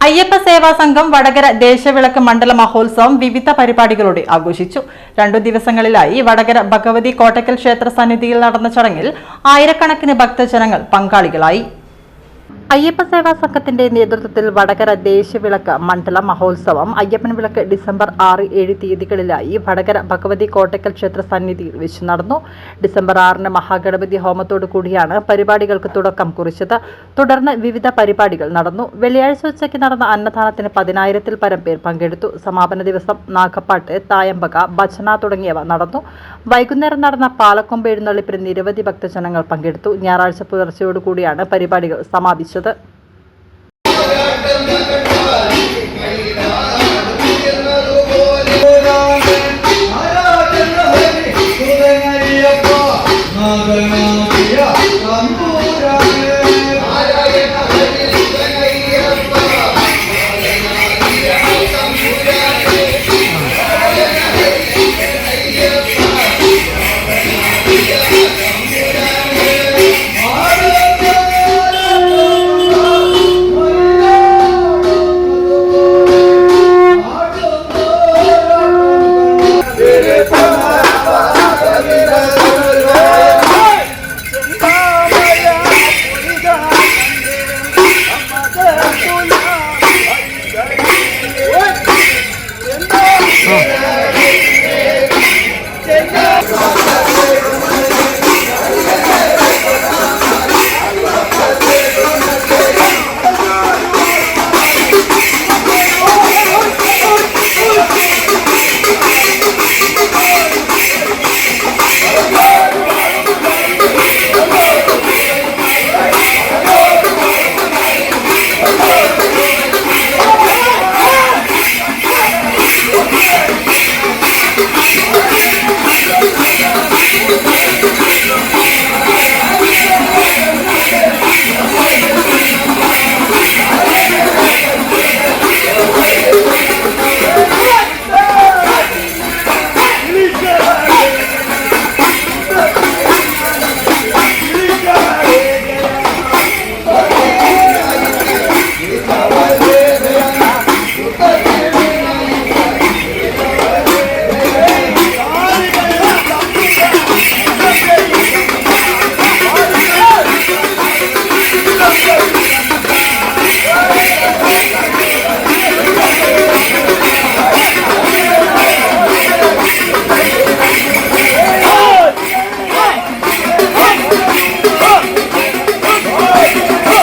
അയ്യപ്പ സേവാ സംഘം വടകര ദേശവിളക്ക് മണ്ഡല മഹോത്സവം വിവിധ പരിപാടികളോടെ ആഘോഷിച്ചു. 2 ദിവസങ്ങളിലായി വടകര ഭഗവതി കോട്ടക്കൽ ക്ഷേത്ര സന്നിധിയിൽ നടന്ന ചടങ്ങിൽ ആയിരക്കണക്കിന് ഭക്തജനങ്ങൾ പങ്കാളികളായി. അയ്യപ്പ സേവാ സംഘത്തിന്റെ നേതൃത്വത്തിൽ വടകര ദേശവിളക്ക് മണ്ഡല മഹോത്സവം അയ്യപ്പൻ വിളക്ക് ഡിസംബർ 6, 7 തീയതികളിലായി വടകര ഭഗവതി കോട്ടക്കൽ ക്ഷേത്ര സന്നിധിയിൽ വെച്ച് നടന്നു. ഡിസംബർ 6 മഹാഗണപതി ഹോമത്തോടു കൂടിയാണ് പരിപാടികൾക്ക് തുടക്കം കുറിച്ചത്. തുടർന്ന് വിവിധ പരിപാടികൾ നടന്നു. വെള്ളിയാഴ്ച ഉച്ചയ്ക്ക് നടന്ന അന്നദാനത്തിന് 10,000-ൽ പരം പേർ പങ്കെടുത്തു. സമാപന ദിവസം നാഗപ്പാട്ട്, തായമ്പക, ഭജന തുടങ്ങിയവ നടന്നു. വൈകുന്നേരം നടന്ന പാലക്കൊമ്പ് എഴുന്നള്ളിപ്പിന് നിരവധി ഭക്തജനങ്ങൾ പങ്കെടുത്തു. ഞായറാഴ്ച പുലർച്ചയോടുകൂടിയാണ് പരിപാടികൾ സമാപിച്ചത്.